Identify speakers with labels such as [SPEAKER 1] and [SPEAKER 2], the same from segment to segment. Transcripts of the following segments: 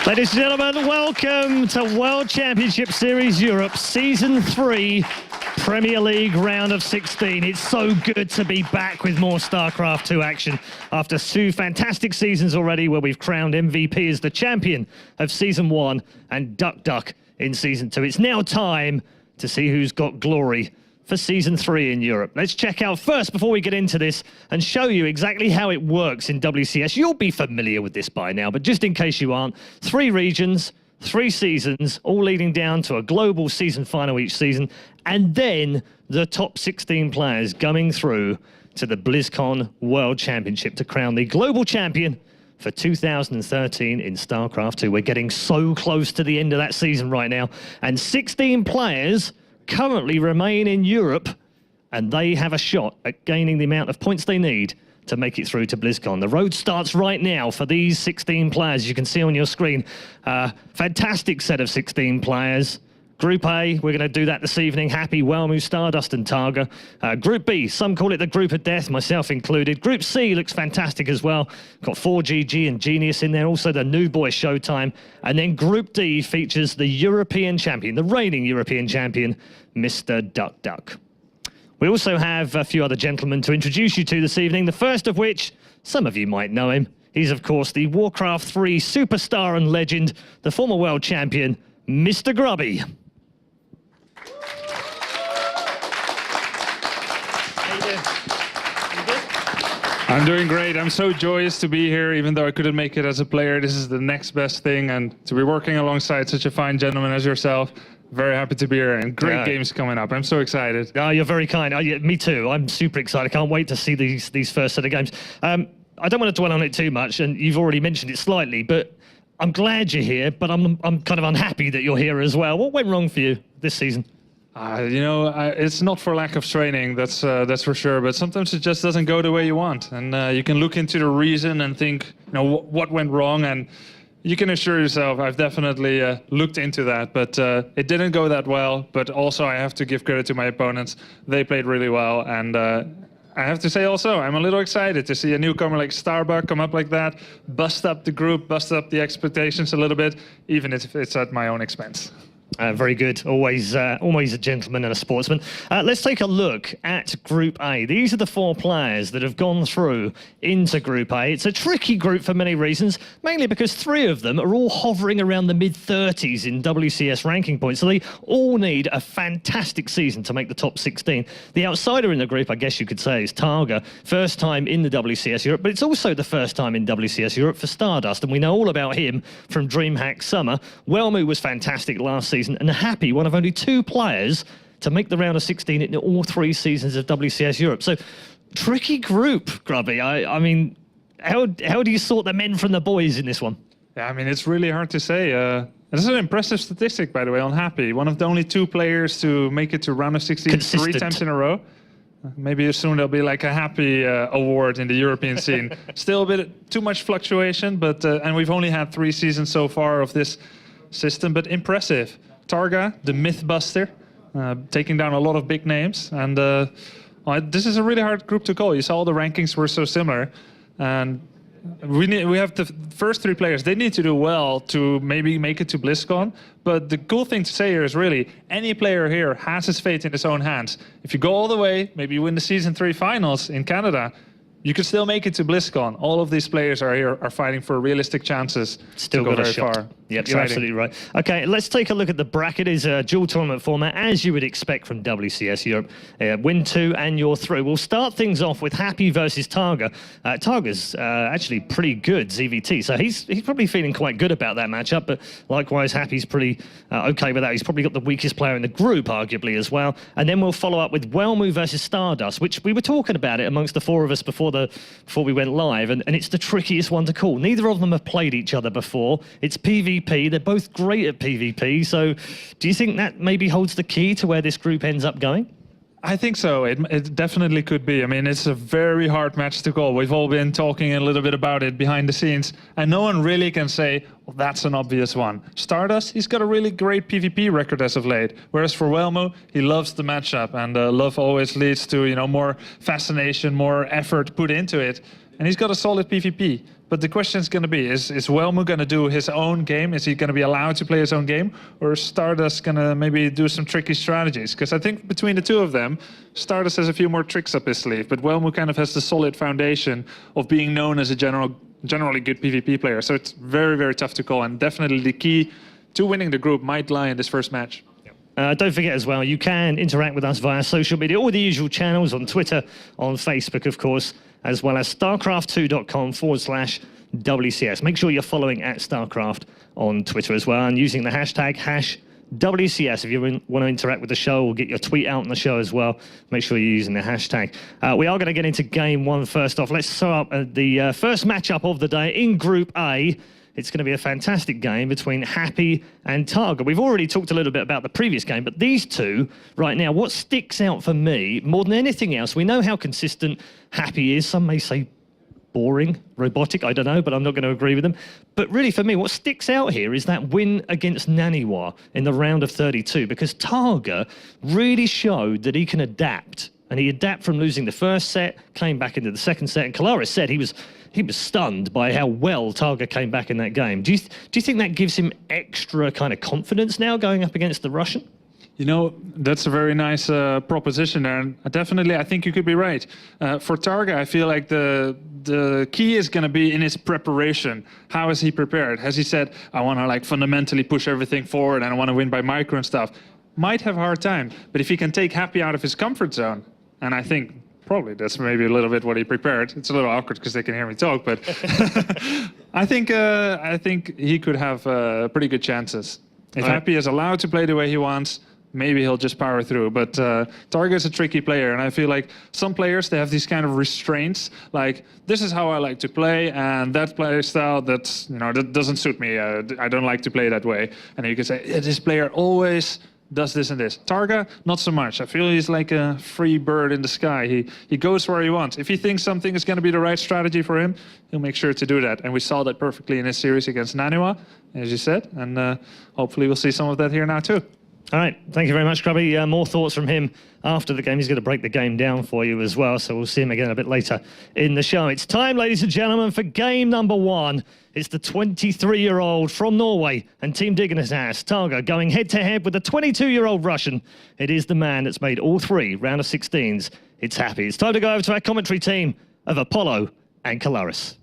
[SPEAKER 1] Ladies and gentlemen, welcome to World Championship Series Europe, Season 3, Premier League Round of 16. It's so good to be back with more StarCraft 2 action after 2 fantastic seasons already where we've crowned MVP as the champion of Season 1 and Duck Duck in Season 2. It's now time to see who's got glory for Season 3 in Europe. Let's check out first, before we get into this, and show you exactly how it works in WCS. You'll be familiar with this by now, but just in case you aren't, 3 regions, 3 seasons, all leading down to a global season final each season, and then the top 16 players coming through to the BlizzCon World Championship to crown the global champion for 2013 in StarCraft 2. We're getting so close to the end of that season right now, and 16 players currently remain in Europe, and they have a shot at gaining the amount of points they need to make it through to BlizzCon. The road starts right now for these 16 players. You can see on your screen, fantastic set of 16 players. Group A, we're going to do that this evening. Happy, Whelmu, Stardust and TargA. Group B, some call it the Group of Death, myself included. Group C looks fantastic as well. Got 4GG and Genius in there, also the new boy Showtime. And then Group D features the European champion, the reigning European champion, Mr. Duck Duck. We also have a few other gentlemen to introduce you to this evening, the first of which, some of you might know him. He's, of course, the Warcraft 3 superstar and legend, the former world champion, Mr. Grubby.
[SPEAKER 2] I'm doing great. I'm so joyous to be here, even though I couldn't make it as a player. This is the next best thing, and to be working alongside such a fine gentleman as yourself, very happy to be here, and great games coming up. I'm so excited.
[SPEAKER 1] Oh, you're very kind. Oh, yeah, me too. I'm super excited. Can't wait to see these first set of games. I don't want to dwell on it too much, and you've already mentioned it slightly, but I'm glad you're here, but I'm kind of unhappy that you're here as well. What went wrong for you this season?
[SPEAKER 2] You know, it's not for lack of training, that's for sure, but sometimes it just doesn't go the way you want. And you can look into the reason and think, you know, what went wrong, and you can assure yourself, I've definitely looked into that, but it didn't go that well. But also I have to give credit to my opponents. They played really well, and I have to say also, I'm a little excited to see a newcomer like Starbuck come up like that, bust up the group, bust up the expectations a little bit, even if it's at my own expense.
[SPEAKER 1] Very good. Always a gentleman and a sportsman. Let's take a look at Group A. These are the 4 players that have gone through into Group A. It's a tricky group for many reasons, mainly because 3 of them are all hovering around the mid-30s in WCS ranking points, so they all need a fantastic season to make the top 16. The outsider in the group, I guess you could say, is TargA. First time in the WCS Europe, but it's also the first time in WCS Europe for Stardust, and we know all about him from DreamHack Summer. Whelmu was fantastic last season, and Happy, one of only 2 players to make the round of 16 in all 3 seasons of WCS Europe. So, tricky group, Grubby. I mean, how do you sort the men from the boys in this one?
[SPEAKER 2] Yeah, I mean, it's really hard to say. This is an impressive statistic, by the way, on Happy. One of the only 2 players to make it to round of 16
[SPEAKER 1] Consistent.
[SPEAKER 2] 3 times in a row. Maybe soon there'll be like a Happy award in the European scene. Still a bit too much fluctuation, but and we've only had 3 seasons so far of this system, but impressive. TargA, the Mythbuster, taking down a lot of big names, and this is a really hard group to call. You saw all the rankings were so similar, and we have the first 3 players. They need to do well to maybe make it to BlizzCon, but the cool thing to say here is really any player here has his fate in his own hands. If you go all the way, maybe you win the Season 3 finals in Canada, you could still make it to BlizzCon. All of these players are fighting for realistic chances.
[SPEAKER 1] Still got a shot.
[SPEAKER 2] Far.
[SPEAKER 1] Yep, you're absolutely right. Okay, let's take a look at the bracket. It is a dual tournament format, as you would expect from WCS Europe. Win 2 and you're through. We'll start things off with Happy versus TargA. TargA's actually pretty good, ZVT, so he's probably feeling quite good about that matchup, but likewise, Happy's pretty okay with that. He's probably got the weakest player in the group, arguably, as well. And then we'll follow up with Whelmu versus Stardust, which we were talking about it amongst the 4 of us before we went live, and it's the trickiest one to call. Neither of them have played each other before. It's PvP. They're both great at PvP, so do you think that maybe holds the key to where this group ends up going?
[SPEAKER 2] I think so. It definitely could be. I mean, it's a very hard match to call. We've all been talking a little bit about it behind the scenes, and no one really can say, well, that's an obvious one. Stardust, he's got a really great PvP record as of late, whereas for Whelmu, he loves the matchup, and love always leads to, you know, more fascination, more effort put into it. And he's got a solid PvP. But the question is going to be, is Wellmu going to do his own game? Is he going to be allowed to play his own game? Or is Stardust going to maybe do some tricky strategies? Because I think between the two of them, Stardust has a few more tricks up his sleeve, but Wellmu kind of has the solid foundation of being known as a generally good PvP player. So it's very, very tough to call, and definitely the key to winning the group might lie in this first match.
[SPEAKER 1] Don't forget as well, you can interact with us via social media, all the usual channels on Twitter, on Facebook, of course, as well as starcraft2.com/WCS. Make sure you're following at StarCraft on Twitter as well and using the hashtag #WCS if you want to interact with the show or get your tweet out on the show as well. Make sure you're using the hashtag. We are going to get into game one first off. Let's start up the first matchup of the day in Group A. It's going to be a fantastic game between Happy and TargA. We've already talked a little bit about the previous game, but these two right now, what sticks out for me more than anything else, we know how consistent Happy is. Some may say boring, robotic, I don't know, but I'm not going to agree with them. But really for me, what sticks out here is that win against Naniwa in the round of 32, because TargA really showed that he can adapt. And he adapted from losing the first set, came back into the second set, and Kalaris said he was stunned by how well TargA came back in that game. Do you think that gives him extra kind of confidence now going up against the Russian?
[SPEAKER 2] You know, that's a very nice proposition there, and definitely I think you could be right. For TargA, I feel like the key is going to be in his preparation. How is he prepared? Has he said, I want to like fundamentally push everything forward and I want to win by micro and stuff? Might have a hard time, but if he can take Happy out of his comfort zone, and I think probably that's maybe a little bit what he prepared. It's a little awkward because they can hear me talk, but I think he could have pretty good chances. If Happy is allowed to play the way he wants, maybe he'll just power through. But TargA is a tricky player, and I feel like some players, they have these kind of restraints, like this is how I like to play, and that play style that doesn't suit me. I don't like to play that way. And you can say, yeah, this player always does this and this. TargA, not so much. I feel he's like a free bird in the sky. He goes where he wants. If he thinks something is going to be the right strategy for him, he'll make sure to do that. And we saw that perfectly in his series against Naniwa, as you said. And hopefully we'll see some of that here now too.
[SPEAKER 1] All right, thank you very much, Grubby. More thoughts from him after the game. He's going to break the game down for you as well, so we'll see him again a bit later in the show. It's time, ladies and gentlemen, for game number one. It's the 23-year-old from Norway and Team Dignitas House, TargA, going head-to-head with the 22-year-old Russian. It is the man that's made all three round of 16s. It's Happy. It's time to go over to our commentary team of Apollo and Kalaris.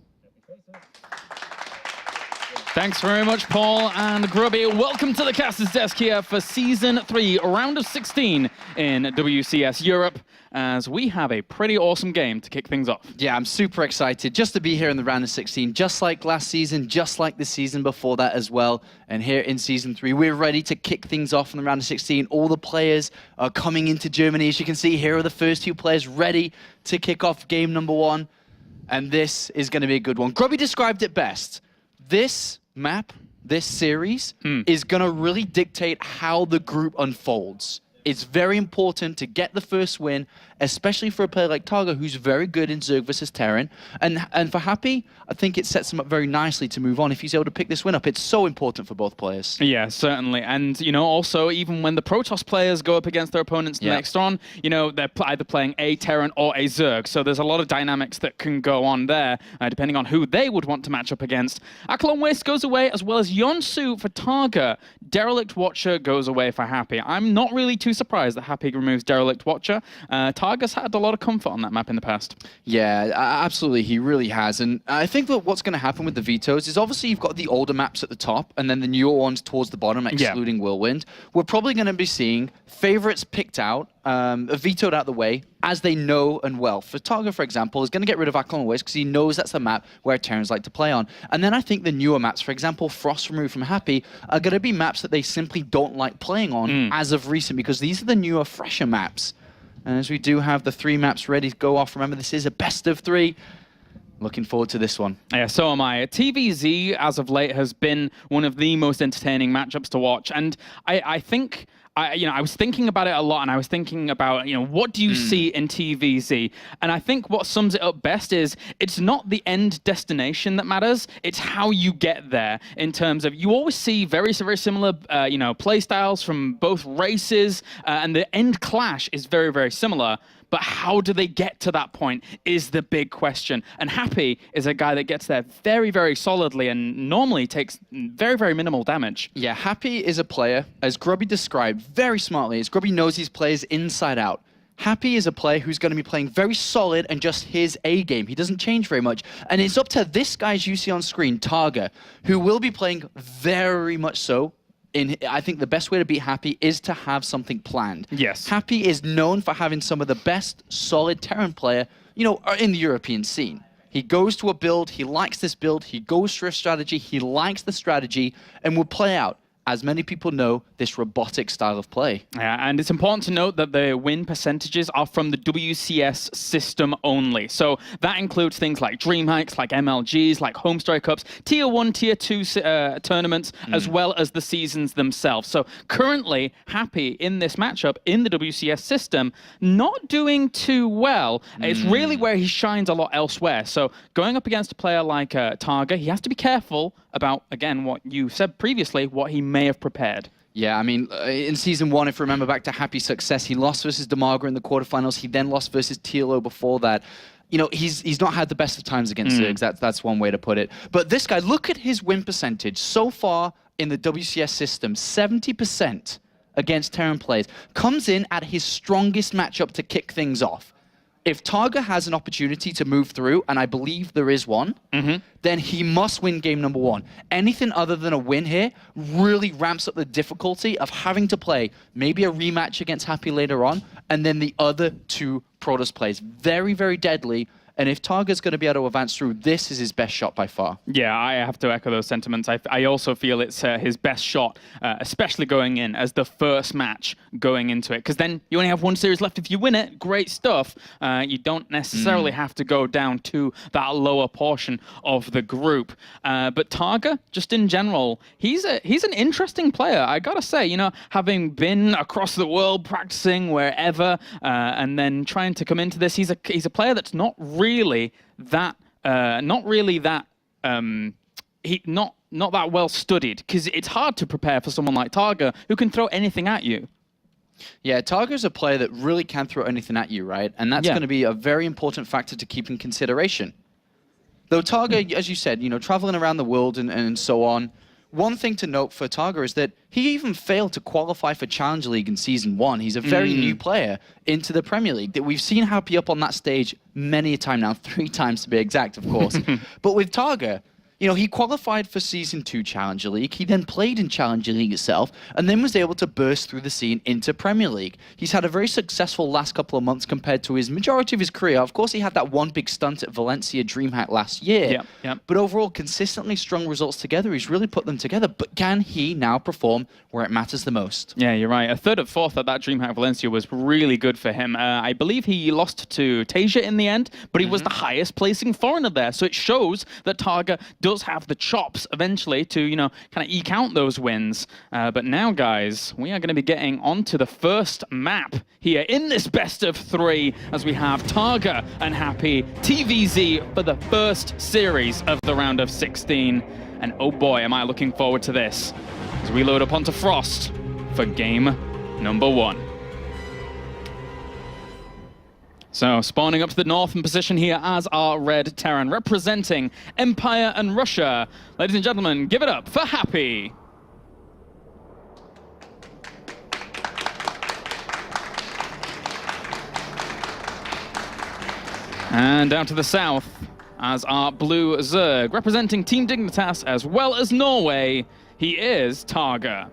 [SPEAKER 3] Thanks very much, Paul and Grubby. Welcome to the caster's desk here for Season 3, round of 16 in WCS Europe, as we have a pretty awesome game to kick things off.
[SPEAKER 4] Yeah, I'm super excited just to be here in the round of 16, just like last season, just like the season before that as well. And here in Season 3, we're ready to kick things off in the round of 16. All the players are coming into Germany. As you can see, here are the first two players ready to kick off game number one. And this is going to be a good one. Grubby described it best. This map, this series, is going to really dictate how the group unfolds. It's very important to get the first win, especially for a player like TargA, who's very good in Zerg versus Terran. And for Happy, I think it sets him up very nicely to move on. If he's able to pick this win up, it's so important for both players.
[SPEAKER 3] Yeah, certainly. And, also, even when the Protoss players go up against their opponents next on, they're either playing a Terran or a Zerg. So there's a lot of dynamics that can go on there, depending on who they would want to match up against. Akalon Waste goes away, as well as Yonsu for TargA. Derelict Watcher goes away for Happy. I'm not really too surprised that Happy removes Derelict Watcher. TargA's had a lot of comfort on that map in the past.
[SPEAKER 4] Yeah, absolutely, he really has. And I think that what's going to happen with the vetoes is obviously you've got the older maps at the top and then the newer ones towards the bottom, excluding Whirlwind. We're probably going to be seeing favorites picked out, vetoed out the way, as they know and well. For TargA, for example, is going to get rid of Akalon Waste because he knows that's the map where Terrans like to play on. And then I think the newer maps, for example, Frost removed from Happy, are going to be maps that they simply don't like playing on as of recent, because these are the newer, fresher maps. And as we do have the three maps ready to go off, remember this is a best of three. Looking forward to this one.
[SPEAKER 3] Yeah, so am I. TVZ, as of late, has been one of the most entertaining matchups to watch. And I think... I was thinking about it a lot, and I was thinking about, what do you see in TVZ? And I think what sums it up best is it's not the end destination that matters, it's how you get there, in terms of you always see very, very similar, play styles from both races, and the end clash is very, very similar. but how do they get to that point is the big question. And Happy is a guy that gets there very, very solidly and normally takes very, very minimal damage.
[SPEAKER 4] Yeah, Happy is a player, as Grubby described very smartly, as Grubby knows his players inside out. Happy is a player who's going to be playing very solid and just his A game. He doesn't change very much. And it's up to this guy you see on screen, TargA, who will be playing very much so. I think the best way to beat Happy is to have something planned.
[SPEAKER 3] Yes.
[SPEAKER 4] Happy is known for having some of the best solid Terran player, in the European scene. He goes to a build, he likes this build, he goes for a strategy, he likes the strategy, and will play out, as many people know, this robotic style of play.
[SPEAKER 3] Yeah, and it's important to note that the win percentages are from the WCS system only. So that includes things like Dream Hikes, like MLGs, like Homestory Cups, Tier 1, Tier 2 tournaments, as well as the seasons themselves. So currently, Happy in this matchup in the WCS system, not doing too well. It's really where he shines a lot elsewhere. So going up against a player like TargA, he has to be careful about, again, what you said previously, what he may have prepared.
[SPEAKER 4] Yeah, I mean, in Season 1, if you remember back to Happy's success, he lost versus Demaga in the quarterfinals. He then lost versus TLO before that. He's not had the best of times against Zergs. That's one way to put it. But this guy, look at his win percentage. So far in the WCS system, 70% against Terran players. Comes in at his strongest matchup to kick things off. If TargA has an opportunity to move through, and I believe there is one, then he must win game number 1. Anything other than a win here really ramps up the difficulty of having to play maybe a rematch against Happy later on, and then the other 2 Protoss plays. Very, very deadly. And if TargA's going to be able to advance through, this is his best shot by far.
[SPEAKER 3] Yeah, I have to echo those sentiments. I also feel it's his best shot, especially going in as the first match going into it. Because then you only have 1 series left. If you win it, great stuff. You don't necessarily have to go down to that lower portion of the group. But TargA, just in general, he's an interesting player. I got to say, having been across the world practicing wherever and then trying to come into this, he's a player that's not really that not that well studied, because it's hard to prepare for someone like TargA who can throw anything at you.
[SPEAKER 4] Yeah, TargA's a player that really can throw anything at you, right? And that's going to be a very important factor to keep in consideration. Though TargA, as you said, traveling around the world and so on, one thing to note for TargA is that he even failed to qualify for Challenge League in Season 1. He's a very new player into the Premier League. That we've seen Happy up on that stage many a time now, 3 times to be exact, of course. But with TargA, he qualified for Season 2 Challenger League. He then played in Challenger League itself, and then was able to burst through the scene into Premier League. He's had a very successful last couple of months compared to his majority of his career. Of course, he had that one big stunt at Valencia DreamHack last year. But overall, consistently strong results together. He's really put them together. But can he now perform where it matters the most?
[SPEAKER 3] Yeah, you're right. A 3rd and 4th at that DreamHack Valencia was really good for him. I believe he lost to TargA in the end, but he was the highest placing foreigner there. So it shows that TargA does have the chops eventually to, kind of eke out those wins. But now, guys, we are going to be getting onto the first map here in this best of 3, as we have TargA and Happy TVZ for the first series of the round of 16. And oh boy, am I looking forward to this, as we load up onto Frost for game number 1. So, spawning up to the northern position here as our red Terran, representing Empire and Russia. Ladies and gentlemen, give it up for Happy. And down to the south as our blue Zerg, representing Team Dignitas as well as Norway, he is TargA.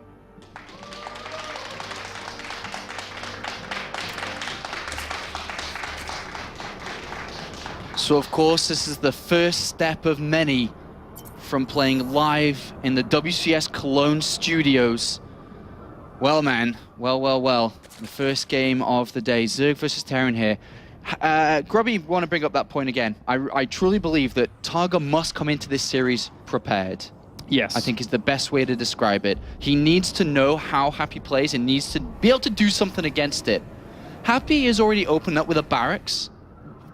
[SPEAKER 4] So, of course, this is the first step of many from playing live in the WCS Cologne studios. Well, man. Well. The first game of the day. Zerg versus Terran here. Grubby, want to bring up that point again. I truly believe that TargA must come into this series prepared.
[SPEAKER 3] Yes.
[SPEAKER 4] I think is the best way to describe it. He needs to know how Happy plays and needs to be able to do something against it. Happy is already opened up with a barracks,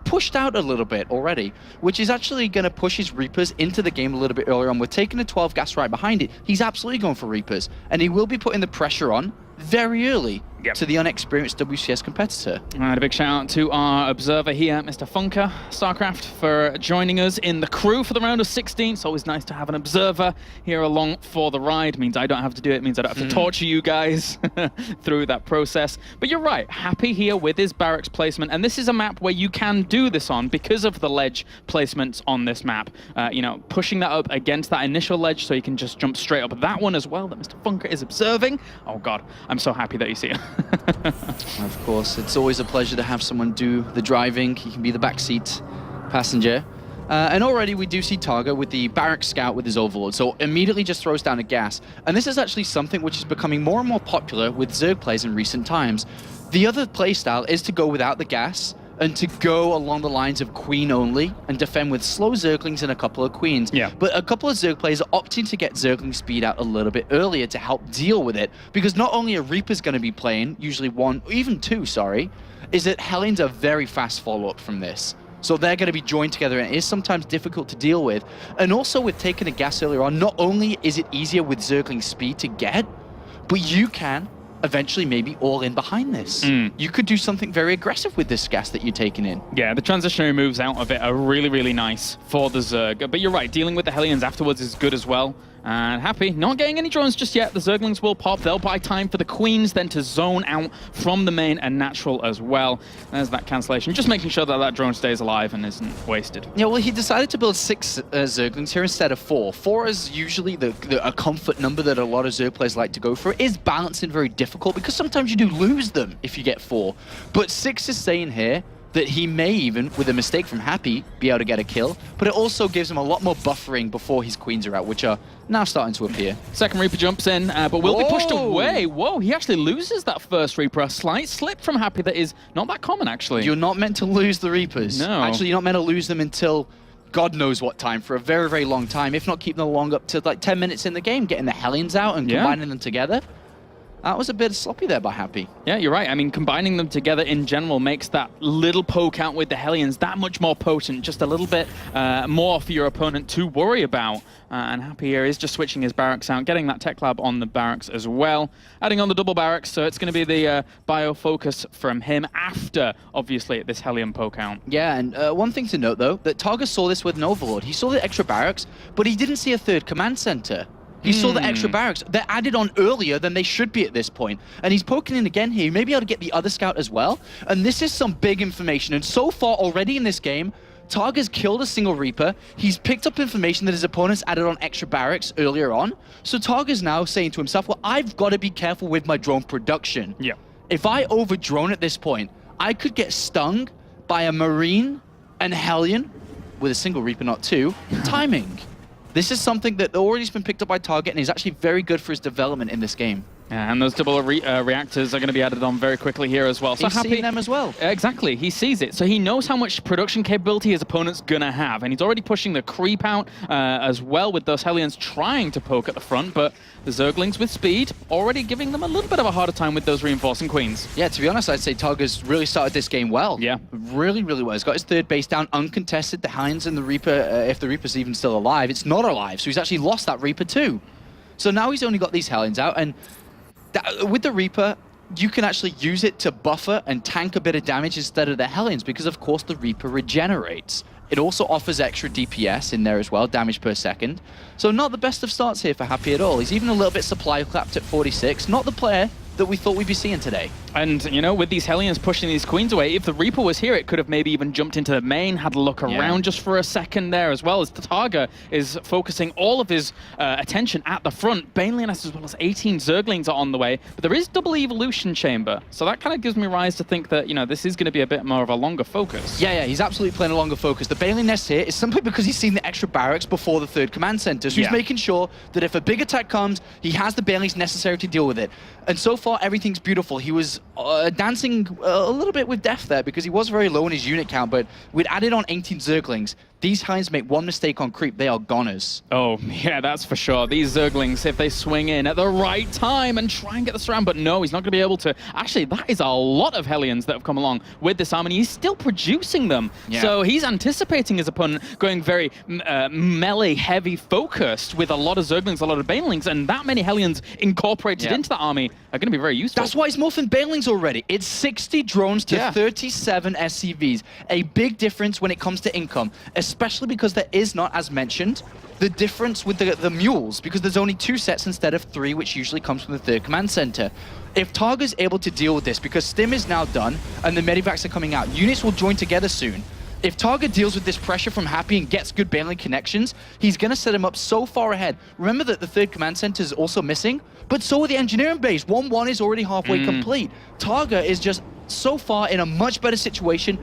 [SPEAKER 4] pushed out a little bit already, which is actually going to push his Reapers into the game a little bit earlier on. We're taking a 12 gas right behind it. He's absolutely going for Reapers, and he will be putting the pressure on very early to the unexperienced WCS competitor.
[SPEAKER 3] And a big shout out to our observer here, Mr. Funker, StarCraft, for joining us in the crew for the round of 16. It's always nice to have an observer here along for the ride. Means I don't have to do it. Means I don't have to torture you guys through that process. But you're right, Happy here with his barracks placement. And this is a map where you can do this on because of the ledge placements on this map. You know, pushing that up against that initial ledge so you can just jump straight up that one as well that Mr. Funker is observing. Oh God, I'm so happy that you see it.
[SPEAKER 4] Of course, it's always a pleasure to have someone do the driving. He can be the backseat passenger. And already we do see TargA with the barrack scout with his overlord, so immediately just throws down a gas. And this is actually something which is becoming more and more popular with Zerg plays in recent times. The other playstyle is to go without the gas and to go along the lines of queen only and defend with slow Zerglings and a couple of queens.
[SPEAKER 3] Yeah.
[SPEAKER 4] But a couple of Zerg players are opting to get Zergling speed out a little bit earlier to help deal with it, because not only are Reapers going to be playing, usually one, or even two, sorry, is that Hellions are very fast follow-up from this. So they're going to be joined together, and it is sometimes difficult to deal with. And also with taking a gas earlier on, not only is it easier with Zergling speed to get, but you can eventually maybe all in behind this. You could do something very aggressive with this gas that you're taking in.
[SPEAKER 3] Yeah, the transitionary moves out of it are really, really nice for the Zerg. But you're right, dealing with the Hellions afterwards is good as well. And Happy, not getting any drones just yet. The Zerglings will pop. They'll buy time for the Queens then to zone out from the main and natural as well. There's that cancellation. Just making sure that that drone stays alive and isn't wasted.
[SPEAKER 4] Yeah, well, he decided to build 6 Zerglings here instead of 4. 4 is usually a comfort number that a lot of Zerg players like to go for. It is balancing very difficult because sometimes you do lose them if you get 4. But 6 is saying here that he may even, with a mistake from Happy, be able to get a kill, but it also gives him a lot more buffering before his queens are out, which are now starting to appear.
[SPEAKER 3] Second Reaper jumps in, but will be pushed away. Whoa, he actually loses that first Reaper. A slight slip from Happy that is not that common, actually.
[SPEAKER 4] You're not meant to lose the Reapers.
[SPEAKER 3] No.
[SPEAKER 4] Actually, you're not meant to lose them until God knows what time, for a very, very long time, if not keeping them along up to like 10 minutes in the game, getting the Hellions out and combining them together. That was a bit sloppy there by Happy.
[SPEAKER 3] Yeah, you're right. I mean, combining them together in general makes that little poke out with the Hellions that much more potent, just a little bit more for your opponent to worry about. And Happy here is just switching his barracks out, getting that tech lab on the barracks as well. Adding on the double barracks, so it's going to be the bio focus from him after, obviously, this Hellion poke out.
[SPEAKER 4] Yeah, and one thing to note, though, that TargA saw this with an Overlord. He saw the extra barracks, but he didn't see a third command center. He saw the extra barracks. They're added on earlier than they should be at this point. And he's poking in again here. He may be able to get the other scout as well. And this is some big information. And so far already in this game, TargA's killed a single Reaper. He's picked up information that his opponents added on extra barracks earlier on. So TargA's now saying to himself, well, I've got to be careful with my drone production.
[SPEAKER 3] Yeah.
[SPEAKER 4] If I over-drone at this point, I could get stung by a Marine and Hellion, with a single Reaper, not 2, timing. This is something that already has been picked up by TargA and is actually very good for his development in this game.
[SPEAKER 3] Yeah, and those double reactors are going to be added on very quickly here as well. So
[SPEAKER 4] He's
[SPEAKER 3] Happy
[SPEAKER 4] seeing them as well.
[SPEAKER 3] Exactly, he sees it. So he knows how much production capability his opponent's going to have. And he's already pushing the creep out as well with those Hellions trying to poke at the front. But the Zerglings with speed already giving them a little bit of a harder time with those reinforcing queens.
[SPEAKER 4] Yeah, to be honest, I'd say TargA's really started this game well.
[SPEAKER 3] Yeah.
[SPEAKER 4] Really, really well. He's got his third base down, uncontested. The Hinds and the Reaper, if the Reaper's even still alive, it's not alive. So he's actually lost that Reaper too. So now he's only got these Hellions out. And with the Reaper, you can actually use it to buffer and tank a bit of damage instead of the Hellions, because of course the Reaper regenerates. It also offers extra DPS in there as well, damage per second. So not the best of starts here for Happy at all. He's even a little bit supply clapped at 46. Not the player that we thought we'd be seeing today.
[SPEAKER 3] And, you know, with these Hellions pushing these queens away, if the Reaper was here, it could have maybe even jumped into the main, had a look around just for a second there, as well as the TargA is focusing all of his attention at the front. Baneliness as well as 18 Zerglings are on the way, but there is double evolution chamber, so that kind of gives me rise to think that, you know, this is going to be a bit more of a longer focus.
[SPEAKER 4] Yeah, he's absolutely playing a longer focus. The Baneling Nest here is simply because he's seen the extra barracks before the third command center, so he's making sure that if a big attack comes, he has the Banelings necessary to deal with it. And so far, everything's beautiful. He was dancing a little bit with death there because he was very low in his unit count, but we'd added on 18 Zerglings. These Hinds make one mistake on creep, they are goners.
[SPEAKER 3] Oh, yeah, that's for sure. These Zerglings, if they swing in at the right time and try and get the surround, but no, he's not going to be able to. Actually, that is a lot of Hellions that have come along with this army. He's still producing them. Yeah. So he's anticipating his opponent going very melee, heavy focused with a lot of Zerglings, a lot of Banelings, and that many Hellions incorporated into that army. are going to be very useful.
[SPEAKER 4] That's why he's morphing Banelings already. It's 60 drones to 37 SCVs. A big difference when it comes to income, especially because there is not, as mentioned, the difference with the mules, because there's only 2 sets instead of 3, which usually comes from the 3rd command center. If TargA's able to deal with this, because Stim is now done and the medivacs are coming out, units will join together soon. If TargA deals with this pressure from Happy and gets good Baneling connections, he's going to set him up so far ahead. Remember that the 3rd command center is also missing, but so are the engineering base. 1-1 is already halfway complete. TargA is just so far in a much better situation.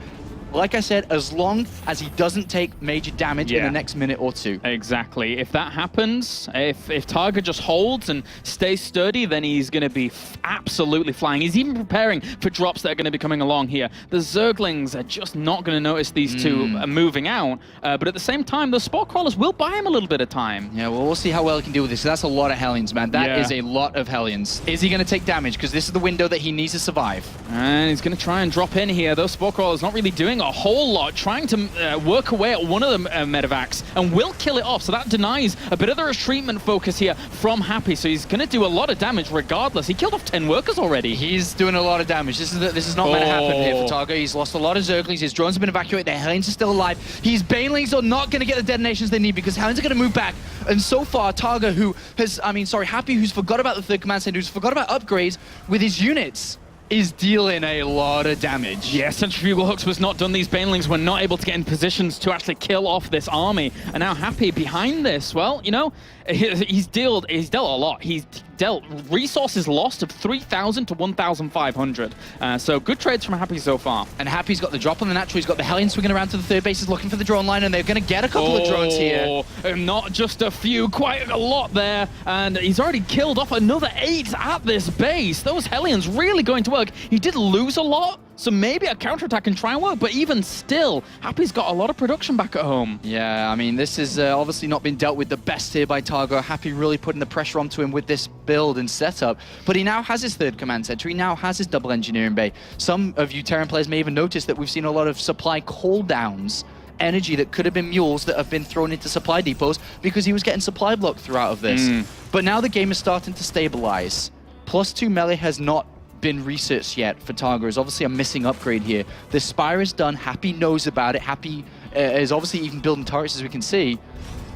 [SPEAKER 4] Like I said, as long as he doesn't take major damage in the next minute or 2.
[SPEAKER 3] Exactly. If that happens, if TargA just holds and stays sturdy, then he's going to be absolutely flying. He's even preparing for drops that are going to be coming along here. The Zerglings are just not going to notice these two moving out, but at the same time, the Spore Crawlers will buy him a little bit of time.
[SPEAKER 4] Yeah, well, we'll see how well he can deal with this. That's a lot of Hellions, man. That is a lot of Hellions. Is he going to take damage? Because this is the window that he needs to survive.
[SPEAKER 3] And he's going to try and drop in here. Those Spore Crawlers not really doing a whole lot, trying to work away at one of the medevacs, and will kill it off. So that denies a bit of the retreatment focus here from Happy. So he's going to do a lot of damage regardless. He killed off 10 workers already.
[SPEAKER 4] He's doing a lot of damage. This is not meant to happen here for TargA. He's lost a lot of Zerglings. His drones have been evacuated. Their Hellions are still alive. His Banelings are not going to get the detonations they need because Hellions are going to move back. And so far, TargA, Happy, who's forgot about the 3rd command center, who's forgot about upgrades with his units, is dealing a lot of damage.
[SPEAKER 3] Yeah, Centrifugal Hooks was not done. These Banelings were not able to get in positions to actually kill off this army. And now Happy behind this, well, you know, he's dealt a lot. He's dealt resources lost of 3,000 to 1,500. So good trades from Happy so far.
[SPEAKER 4] And Happy's got the drop on the natural. He's got the Hellion swinging around to the 3rd base. He's looking for the drone line, and they're going to get a couple of drones here.
[SPEAKER 3] Not just a few, quite a lot there. And he's already killed off another 8 at this base. Those Hellions really going to work. He did lose a lot, so maybe a counterattack can try and work, but even still, Happy's got a lot of production back at home.
[SPEAKER 4] Yeah, I mean, this is obviously not been dealt with the best here by TargA. Happy really putting the pressure onto him with this build and setup, but he now has his 3rd command center. He now has his double engineering bay. Some of you Terran players may even notice that we've seen a lot of supply cooldowns, energy that could have been mules that have been thrown into supply depots because he was getting supply blocked throughout of this. But now the game is starting to stabilize. +2 melee has not been researched yet for TargA. Is obviously a missing upgrade here. The Spire is done. Happy knows about it. Happy is obviously even building turrets, as we can see.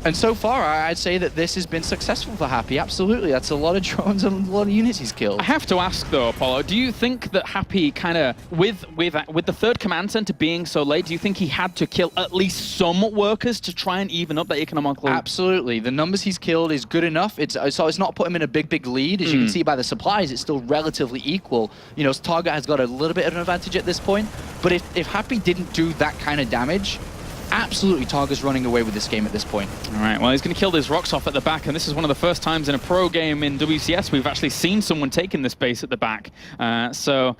[SPEAKER 4] And so far, I'd say that this has been successful for Happy. Absolutely. That's a lot of drones and a lot of units he's killed.
[SPEAKER 3] I have to ask, though, Apollo, do you think that Happy kind of, with the 3rd command center being so late, do you think he had to kill at least some workers to try and even up that economical?
[SPEAKER 4] Absolutely. The numbers he's killed is good enough. So it's not put him in a big lead. As you can see by the supplies, it's still relatively equal. You know, TargA has got a little bit of an advantage at this point. But if Happy didn't do that kind of damage, absolutely, TargA's running away with this game at this point.
[SPEAKER 3] All right, well, he's going to kill these rocks off at the back, and this is one of the first times in a pro game in WCS we've actually seen someone taking this base at the back. So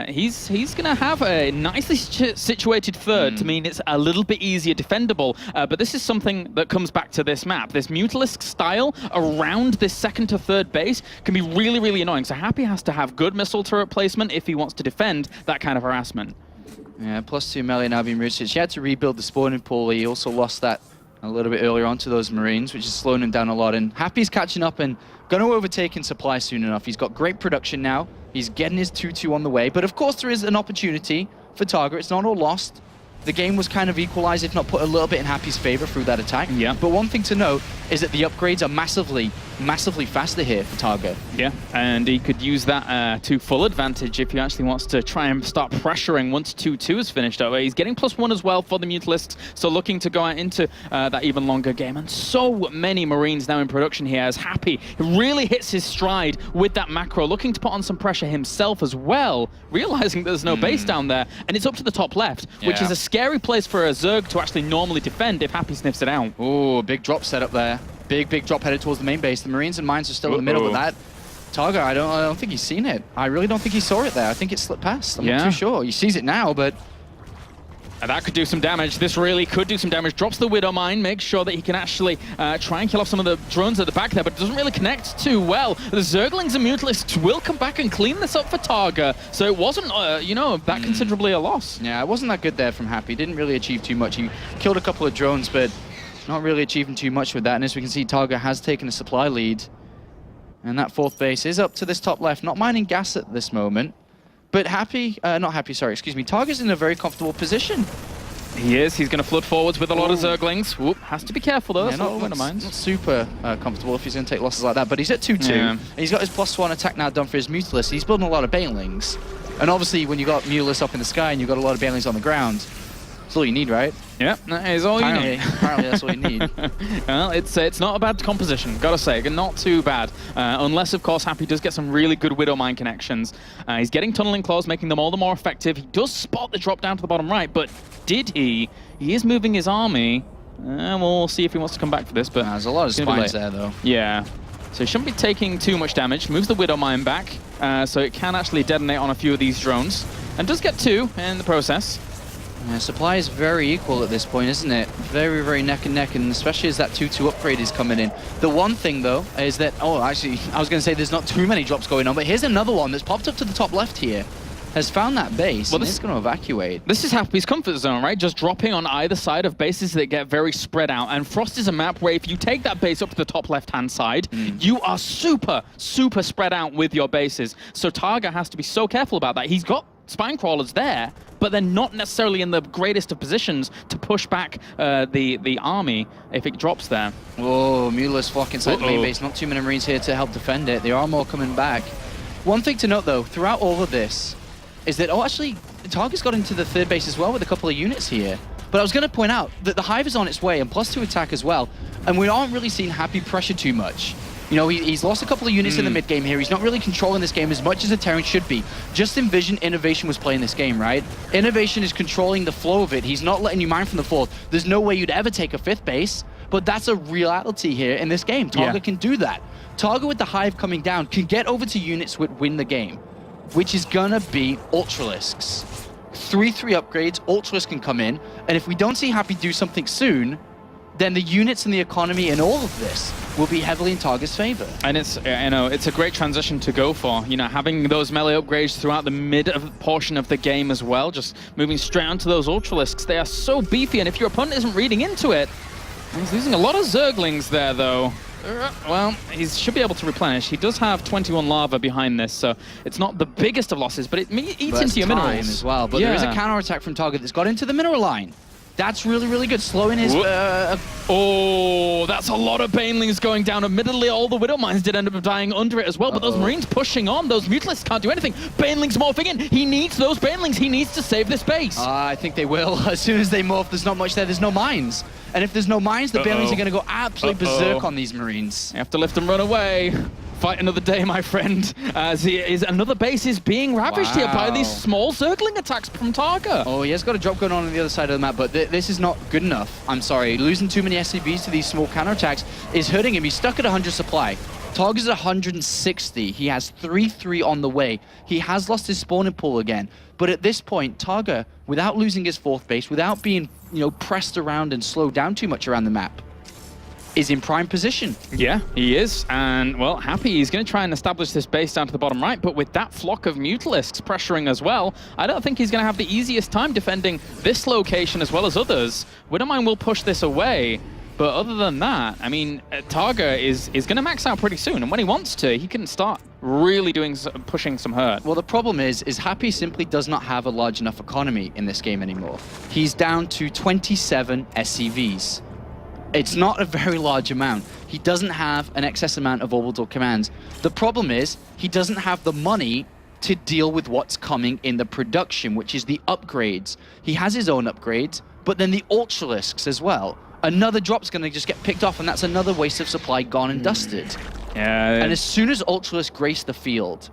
[SPEAKER 3] he's going to have a nicely situated 3rd to mean it's a little bit easier defendable, but this is something that comes back to this map. This Mutalisk style around this 2nd to 3rd base can be really, really annoying, so Happy has to have good missile turret placement if he wants to defend that kind of harassment.
[SPEAKER 4] Yeah, +2 melee now being researched. He had to rebuild the spawning pool. He also lost that a little bit earlier on to those Marines, which is slowing him down a lot. And Happy's catching up and going to overtake in supply soon enough. He's got great production now. He's getting his 2-2 on the way. But of course, there is an opportunity for TargA. It's not all lost. The game was kind of equalized, if not put a little bit in Happy's favor through that attack.
[SPEAKER 3] Yeah.
[SPEAKER 4] But one thing to note is that the upgrades are massively faster here for TargA.
[SPEAKER 3] Yeah, and he could use that to full advantage if he actually wants to try and start pressuring once 2-2 is finished up. He's getting +1 as well for the Mutalisks, so looking to go out into that even longer game. And so many Marines now in production here as Happy really hits his stride with that macro, looking to put on some pressure himself as well, realizing there's no base down there, and it's up to the top left, which is a scary place for a Zerg to actually normally defend if Happy sniffs it out.
[SPEAKER 4] Oh, big drop set up there. Big drop headed towards the main base. The Marines and mines are still in the middle of that. TargA, I don't think he's seen it. I really don't think he saw it there. I think it slipped past. I'm not too sure. He sees it now, but...
[SPEAKER 3] And that could do some damage. This really could do some damage. Drops the Widow Mine, makes sure that he can actually try and kill off some of the drones at the back there, but it doesn't really connect too well. The Zerglings and Mutalisks will come back and clean this up for TargA, so it wasn't, you know, that considerably a loss.
[SPEAKER 4] Yeah, it wasn't that good there from Happy. Didn't really achieve too much. He killed a couple of drones, but not really achieving too much with that. And as we can see, TargA has taken a supply lead. And that 4th base is up to this top left, not mining gas at this moment. But TargA's in a very comfortable position.
[SPEAKER 3] He is. He's going to flood forwards with a lot of Zerglings. Whoop, has to be careful though.
[SPEAKER 4] Yeah, not super comfortable if he's going to take losses like that. But he's at 2-2.
[SPEAKER 3] Yeah.
[SPEAKER 4] And he's got his +1 attack now done for his Mutalisk. He's building a lot of Banelings. And obviously, when you got Mutalisk up in the sky and you've got a lot of Banelings on the ground, that's all you need, right?
[SPEAKER 3] Yeah, that is all you need.
[SPEAKER 4] Apparently, that's all you need.
[SPEAKER 3] Well, it's not a bad composition, gotta say, not too bad. Unless, of course, Happy does get some really good Widowmine connections. He's getting Tunneling Claws, making them all the more effective. He does spot the drop down to the bottom right, but did he? He is moving his army. We'll see if he wants to come back for this, but...
[SPEAKER 4] There's a lot of spines there, though.
[SPEAKER 3] Yeah. So he shouldn't be taking too much damage. Moves the Widowmine back, so it can actually detonate on a few of these drones. And does get 2 in the process.
[SPEAKER 4] Yeah, supply is very equal at this point, isn't it? Very, very neck and neck, and especially as that 2-2 upgrade is coming in. The one thing, though, is that... Oh, actually, I was going to say there's not too many drops going on, but here's another one that's popped up to the top left here. Has found that base, and it's going to evacuate.
[SPEAKER 3] This is Happy's comfort zone, right? Just dropping on either side of bases that get very spread out. And Frost is a map where if you take that base up to the top left-hand side, you are super, super spread out with your bases. So TargA has to be so careful about that. He's got spine crawlers there, but they're not necessarily in the greatest of positions to push back the army if it drops there.
[SPEAKER 4] Whoa, Mutalisk flock inside the main base. Not too many Marines here to help defend it. There are more coming back. One thing to note, though, throughout all of this, is that, actually, TargA's got into the 3rd base as well with a couple of units here. But I was going to point out that the Hive is on its way, and +2 attack as well, and we aren't really seeing Happy pressure too much. You know, he's lost a couple of units in the mid-game here. He's not really controlling this game as much as a Terran should be. Just envision Innovation was playing this game, right? Innovation is controlling the flow of it. He's not letting you mine from the 4th. There's no way you'd ever take a 5th base, but that's a reality here in this game. TargA can do that. TargA with the Hive coming down can get over to units which win the game, which is gonna be Ultralisks. 3-3 upgrades, Ultralisk can come in, and if we don't see Happy do something soon, then the units and the economy and all of this will be heavily in TargA's favor.
[SPEAKER 3] And it's, it's a great transition to go for. You know, having those melee upgrades throughout the mid portion of the game as well, just moving straight onto those Ultralisks. They are so beefy, and if your opponent isn't reading into it, he's losing a lot of Zerglings there, though. Well, he should be able to replenish. He does have 21 lava behind this, so it's not the biggest of losses, but it eats into your minerals
[SPEAKER 4] as well. But there is a counter-attack from TargA that's got into the mineral line. That's really, really good. Slowing his...
[SPEAKER 3] oh, that's a lot of Banelings going down. Admittedly, all the Widowmines did end up dying under it as well, but those Marines pushing on. Those Mutalisks can't do anything. Banelings morphing in. He needs those Banelings. He needs to save this base.
[SPEAKER 4] I think they will. As soon as they morph, there's not much there. There's no mines. And if there's no mines, the Banelings are going to go absolutely berserk on these Marines.
[SPEAKER 3] You have to lift and run away. Fight another day, my friend, as another base is being ravaged here by these small Zergling attacks from TargA.
[SPEAKER 4] Oh, he has got a drop going on the other side of the map, but this is not good enough. I'm sorry. Losing too many SCVs to these small counterattacks is hurting him. He's stuck at 100 supply. TargA's at 160. He has 3-3 on the way. He has lost his spawning pool again. But at this point, TargA, without losing his 4th base, without being, pressed around and slowed down too much around the map, is in prime position.
[SPEAKER 3] Yeah, he is. And, well, Happy, he's going to try and establish this base down to the bottom right, but with that flock of Mutalisks pressuring as well, I don't think he's going to have the easiest time defending this location as well as others. Widowmine will push this away, but other than that, I mean, TargA is going to max out pretty soon, and when he wants to, he can start really pushing some hurt.
[SPEAKER 4] Well, the problem is Happy simply does not have a large enough economy in this game anymore. He's down to 27 SCVs. It's not a very large amount. He doesn't have an excess amount of orbital commands. The problem is he doesn't have the money to deal with what's coming in the production, which is the upgrades. He has his own upgrades, but then the Ultralisks as well. Another drop's going to just get picked off, and that's another waste of supply gone and dusted.
[SPEAKER 3] Yeah.
[SPEAKER 4] And as soon as Ultralisks grace the field,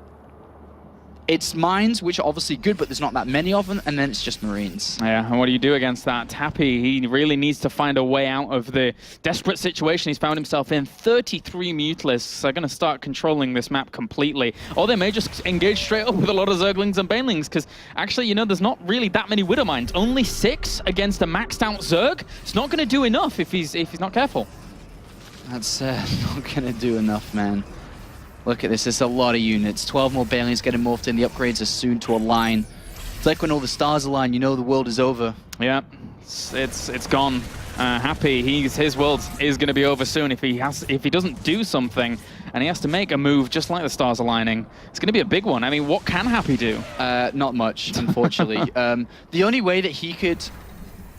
[SPEAKER 4] it's mines, which are obviously good, but there's not that many of them, and then it's just Marines.
[SPEAKER 3] Yeah, and what do you do against that? Happy, he really needs to find a way out of the desperate situation he's found himself in. 33 Mutalisks are going to start controlling this map completely. Or they may just engage straight up with a lot of Zerglings and Banelings, because actually, there's not really that many Widowmines. Only 6 against a maxed out Zerg. It's not going to do enough if he's not careful.
[SPEAKER 4] That's not going to do enough, man. Look at this, there's a lot of units. 12 more Banelings getting morphed in. The upgrades are soon to align. It's like when all the stars align, you know the world is over.
[SPEAKER 3] Yeah, it's gone. Happy, his world is going to be over soon if he doesn't do something, and he has to make a move just like the stars aligning. It's going to be a big one. I mean, what can Happy do?
[SPEAKER 4] Not much, unfortunately. The only way that he could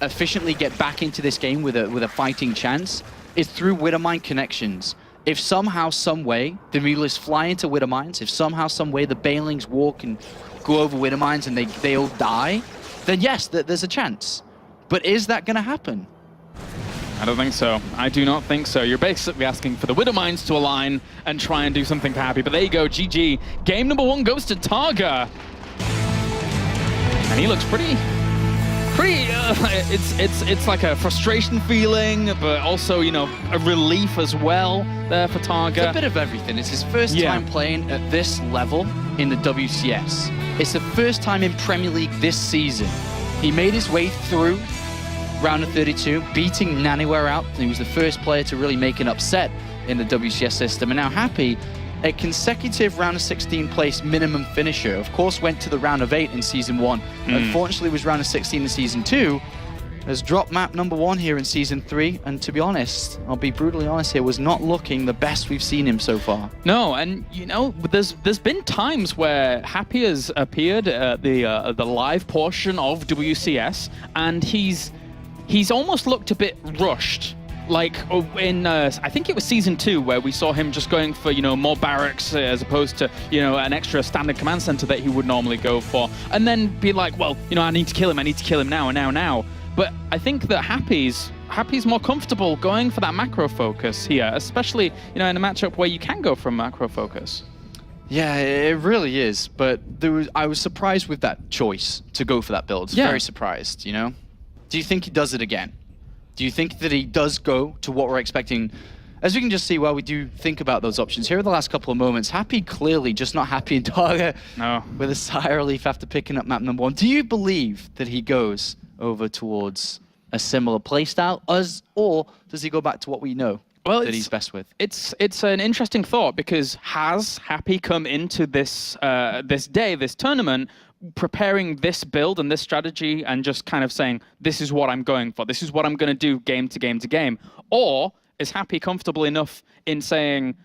[SPEAKER 4] efficiently get back into this game with a fighting chance is through Widowmine connections. If somehow, some way, the Mulas fly into Widowmines, if somehow, some way the Banelings walk and go over Widowmines and they all die, then yes, there's a chance. But is that going to happen?
[SPEAKER 3] I don't think so. I do not think so. You're basically asking for the Widowmines to align and try and do something for Happy. But there you go, GG. Game number 1 goes to TargA. And he looks pretty, it's like a frustration feeling, but also, you know, a relief as well there for TargA.
[SPEAKER 4] It's a bit of everything. It's his first time playing at this level in the WCS. It's the first time in Premier League this season. He made his way through round of 32, beating Naniware out. He was the first player to really make an upset in the WCS system. And now Happy, a consecutive round of 16 place minimum finisher. Of course, went to the round of 8 in Season 1. Unfortunately, was round of 16 in Season 2. Has dropped map number 1 here in Season 3. And to be honest, I'll be brutally honest here, was not looking the best we've seen him so far.
[SPEAKER 3] No, and you know, there's been times where Happy has appeared at the live portion of WCS, and he's almost looked a bit rushed. Like in, I think it was Season 2 where we saw him just going for, you know, more barracks as opposed to, you know, an extra standard command center that he would normally go for. And then be like, well, you know, I need to kill him now. But I think that Happy's more comfortable going for that macro focus here, especially, you know, in a matchup where you can go from macro focus.
[SPEAKER 4] Yeah, it really is. But I was surprised with that choice to go for that build.
[SPEAKER 3] Yeah.
[SPEAKER 4] Very surprised, you know? Do you think he does it again? Do you think that he does go to what we're expecting? As we can just see while we do think about those options, here are the last couple of moments. Happy clearly just not happy in TargA.
[SPEAKER 3] No.
[SPEAKER 4] With a sigh of relief after picking up map number 1. Do you believe that he goes over towards a similar playstyle, or does he go back to what we know that he's best with?
[SPEAKER 3] It's an interesting thought, because has Happy come into this this tournament preparing this build and this strategy and just kind of saying, this is what I'm going for, this is what I'm going to do game to game to game? Or is Happy comfortable enough in saying,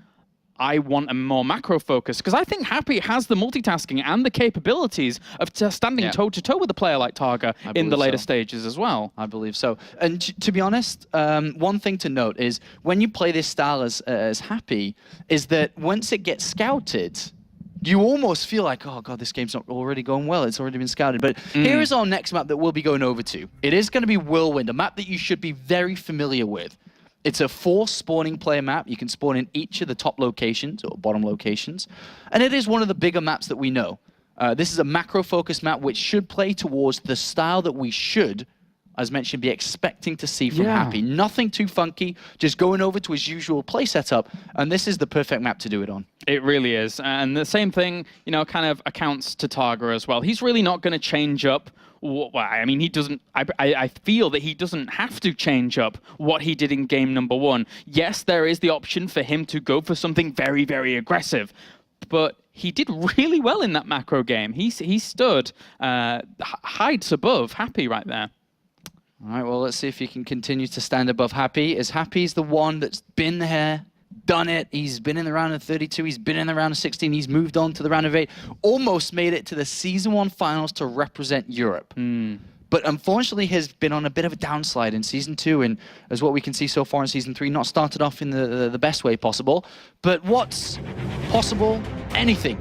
[SPEAKER 3] I want a more macro focus? Because I think Happy has the multitasking and the capabilities of standing toe-to-toe with a player like TargA in the later stages as well.
[SPEAKER 4] I believe so. And to be honest, one thing to note is when you play this style as Happy, is that once it gets scouted, you almost feel like, oh god, this game's not already going well. It's already been scouted. But here is our next map that we'll be going over to. It is going to be Whirlwind, a map that you should be very familiar with. It's a 4 spawning player map. You can spawn in each of the top locations or bottom locations. And it is one of the bigger maps that we know. This is a macro focus map which should play towards the style that we should, as mentioned, be expecting to see from Happy. Nothing too funky, just going over to his usual play setup, and this is the perfect map to do it on.
[SPEAKER 3] It really is, and the same thing, you know, kind of accounts to TargA as well. He's really not going to change up. Well, I mean, he doesn't. I feel that he doesn't have to change up what he did in game number 1. Yes, there is the option for him to go for something very, very aggressive, but he did really well in that macro game. He stood heights above Happy right there.
[SPEAKER 4] All right, well, let's see if he can continue to stand above Happy, as Happy's the one that's been there, done it. He's been in the round of 32, he's been in the round of 16, he's moved on to the round of 8, almost made it to the Season 1 finals to represent Europe. But unfortunately has been on a bit of a downslide in Season 2, and as what we can see so far in Season 3, not started off in the best way possible. But what's possible? Anything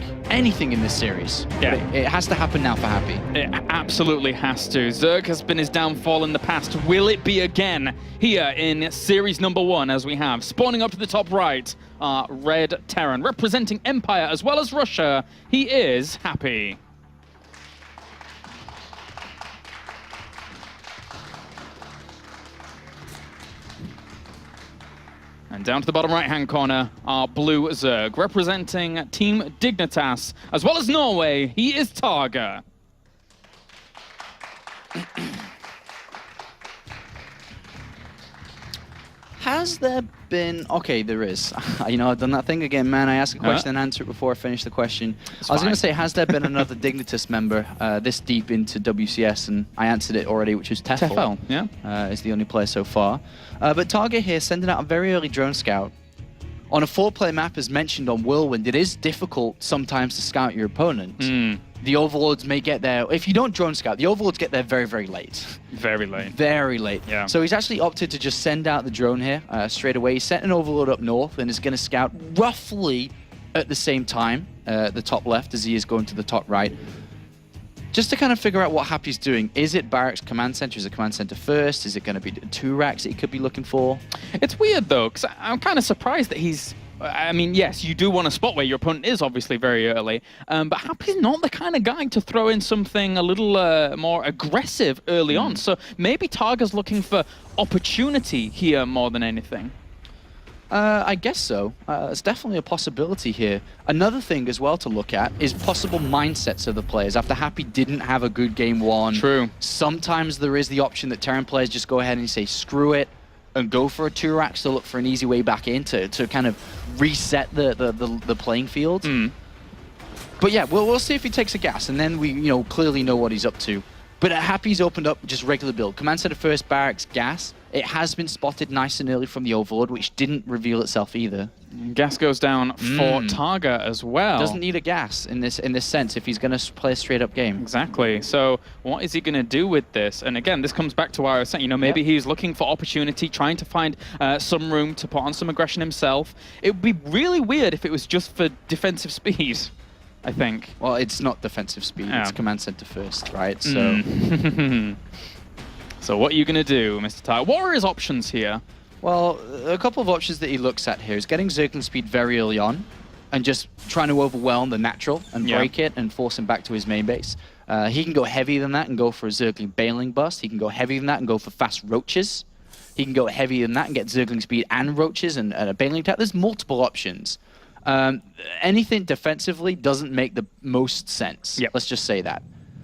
[SPEAKER 4] in this series.
[SPEAKER 3] Yeah.
[SPEAKER 4] It has to happen now for Happy.
[SPEAKER 3] It absolutely has to. Zerg has been his downfall in the past. Will it be again here in series number 1, as we have spawning up to the top right, Red Terran, representing Empire as well as Russia. He is Happy. And down to the bottom right-hand corner are Blue Zerg, representing Team Dignitas, as well as Norway. He is TargA.
[SPEAKER 4] Has there been... Okay, there is. You know, I've done that thing again, man. I ask a question and answer it before I finish the question. I was going to say, has there been another Dignitas member this deep into WCS? And I answered it already, which was Tefl.
[SPEAKER 3] Yeah.
[SPEAKER 4] Is the only player so far. But TargA here sending out a very early drone scout. On a 4-player map, as mentioned on Whirlwind, it is difficult sometimes to scout your opponent. The Overlords may get there. If you don't drone scout, the Overlords get there very, very late.
[SPEAKER 3] Very late.
[SPEAKER 4] Very late.
[SPEAKER 3] Yeah.
[SPEAKER 4] So he's actually opted to just send out the drone here straight away. He sent an Overlord up north and is going to scout roughly at the same time, the top left, as he is going to the top right. Just to kind of figure out what Happy's doing. Is it Barracks Command Center? Is it Command Center first? Is it going to be 2 racks that he could be looking for?
[SPEAKER 3] It's weird, though, because I'm kind of surprised that he's... I mean, yes, you do want a spot where your opponent is obviously very early, but Happy's not the kind of guy to throw in something a little more aggressive early on. So maybe TargA's looking for opportunity here more than anything.
[SPEAKER 4] I guess so. It's definitely a possibility here. Another thing as well to look at is possible mindsets of the players. After Happy didn't have a good game 1,
[SPEAKER 3] True.
[SPEAKER 4] Sometimes there is the option that Terran players just go ahead and say, screw it, and go for a 2-rack to look for an easy way back in to kind of reset the playing field. But yeah, we'll see if he takes a gas, and then we clearly know what he's up to. But Happy's opened up just regular build. Command Center first, Barracks, gas. It has been spotted nice and early from the Overlord, which didn't reveal itself either.
[SPEAKER 3] Gas goes down for TargA as well.
[SPEAKER 4] Doesn't need a gas in this sense if he's going to play a straight-up game.
[SPEAKER 3] Exactly. So what is he going to do with this? And again, this comes back to what I was saying. Maybe he's looking for opportunity, trying to find some room to put on some aggression himself. It would be really weird if it was just for defensive speed, I think.
[SPEAKER 4] Well, it's not defensive speed.
[SPEAKER 3] Yeah.
[SPEAKER 4] It's Command Center first, right? So,
[SPEAKER 3] So what are you going to do, Mr. TargA? What are his options here?
[SPEAKER 4] well, a couple of options that he looks at here is getting Zergling speed very early on and just trying to overwhelm the natural and break it and force him back to his main base. He can go heavier than that and go for a Zergling bailing bust. He can go heavier than that and go for fast roaches. He can go heavier than that and get Zergling speed and roaches and a bailing attack. There's multiple options. Anything defensively doesn't make the most sense. Let's just say that.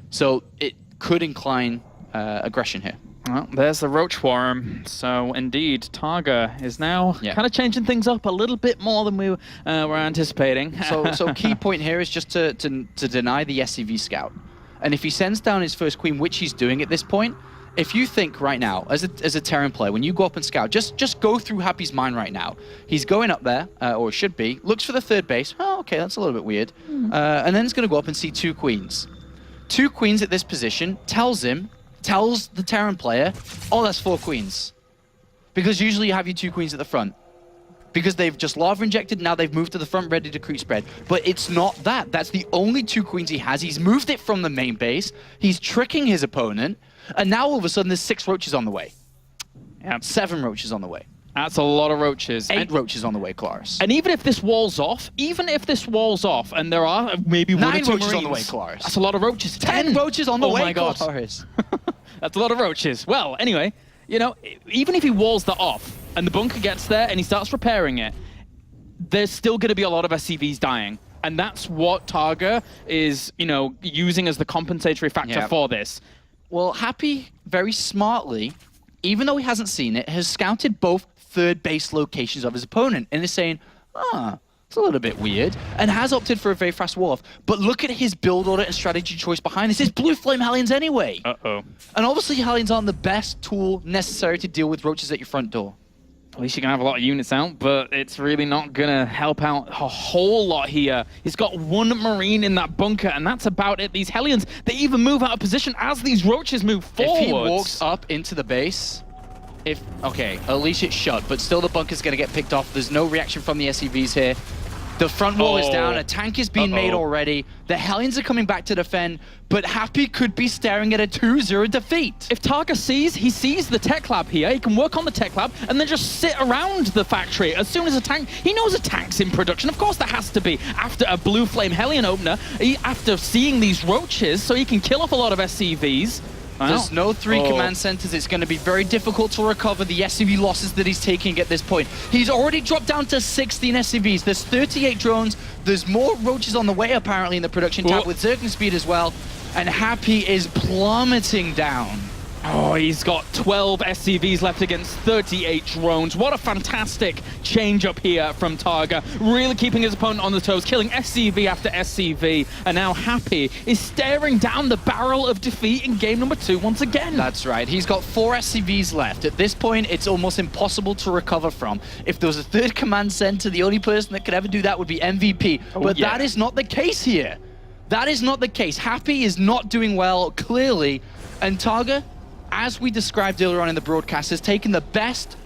[SPEAKER 4] So it could incline aggression here.
[SPEAKER 3] Well, there's the Roach Swarm. So indeed, TargA is now kind of changing things up a little bit more than we were anticipating.
[SPEAKER 4] So key point here is just to deny the SCV scout. And if he sends down his first queen, which he's doing at this point, if you think right now, as a Terran player, when you go up and scout, just go through Happy's mind right now. He's going up there, or should be, looks for the 3rd base. Oh, okay, that's a little bit weird. And then he's going to go up and see 2 queens. 2 queens at this position tells the Terran player, oh, that's 4 queens. Because usually you have your 2 queens at the front. Because they've just lava injected, now they've moved to the front ready to creep spread. But it's not that. That's the only 2 queens he has. He's moved it from the main base. He's tricking his opponent. And now all of a sudden there's 6 roaches on the way. 7 roaches on the way.
[SPEAKER 3] That's a lot of roaches.
[SPEAKER 4] 8 roaches on the way, Claris.
[SPEAKER 3] And even if this wall's off, and there are maybe
[SPEAKER 4] 9
[SPEAKER 3] 1 or 2
[SPEAKER 4] roaches
[SPEAKER 3] Marines,
[SPEAKER 4] on the way, Claris.
[SPEAKER 3] That's a lot of roaches.
[SPEAKER 4] 10 roaches on the way,
[SPEAKER 3] oh my God.
[SPEAKER 4] Claris.
[SPEAKER 3] That's a lot of roaches. Well, anyway, even if he walls that off and the bunker gets there and he starts repairing it, there's still going to be a lot of SCVs dying. And that's what TargA is, using as the compensatory factor for this.
[SPEAKER 4] Well, Happy, very smartly, even though he hasn't seen it, has scouted both 3rd base locations of his opponent and is saying, it's a little bit weird, and has opted for a very fast wall-off. But look at his build order and strategy choice behind this. It's Blue Flame Hellions anyway.
[SPEAKER 3] Uh-oh.
[SPEAKER 4] And obviously Hellions aren't the best tool necessary to deal with roaches at your front door.
[SPEAKER 3] At least you can have a lot of units out, but it's really not going to help out a whole lot here. He's got 1 Marine in that bunker, and that's about it. These Hellions, they even move out of position as these roaches move forwards.
[SPEAKER 4] If he walks up into the base, okay, at least it's shut, but still the bunker's going to get picked off. There's no reaction from the SCVs here. The front wall is down. A tank is being made already. The Hellions are coming back to defend, but Happy could be staring at a 2-0 defeat.
[SPEAKER 3] If TargA he sees the tech lab here, he can work on the tech lab and then just sit around the factory. As soon as he knows a tank's in production. Of course there has to be after a Blue Flame Hellion opener, after seeing these roaches, so he can kill off a lot of SCVs.
[SPEAKER 4] There's no 3 command centers. It's going to be very difficult to recover the SCV losses that he's taking at this point. He's already dropped down to 16 SCVs. There's 38 drones. There's more roaches on the way, apparently, in the production tab with Zergling speed as well. And Happy is plummeting down.
[SPEAKER 3] Oh, he's got 12 SCVs left against 38 drones. What a fantastic change up here from TargA. Really keeping his opponent on the toes, killing SCV after SCV. And now Happy is staring down the barrel of defeat in game number 2 once again.
[SPEAKER 4] That's right. He's got 4 SCVs left. At this point, it's almost impossible to recover from. If there was a 3rd command center, the only person that could ever do that would be MVP. But that is not the case here. That is not the case. Happy is not doing well, clearly. And TargA, as we described earlier on in the broadcast, has taken the best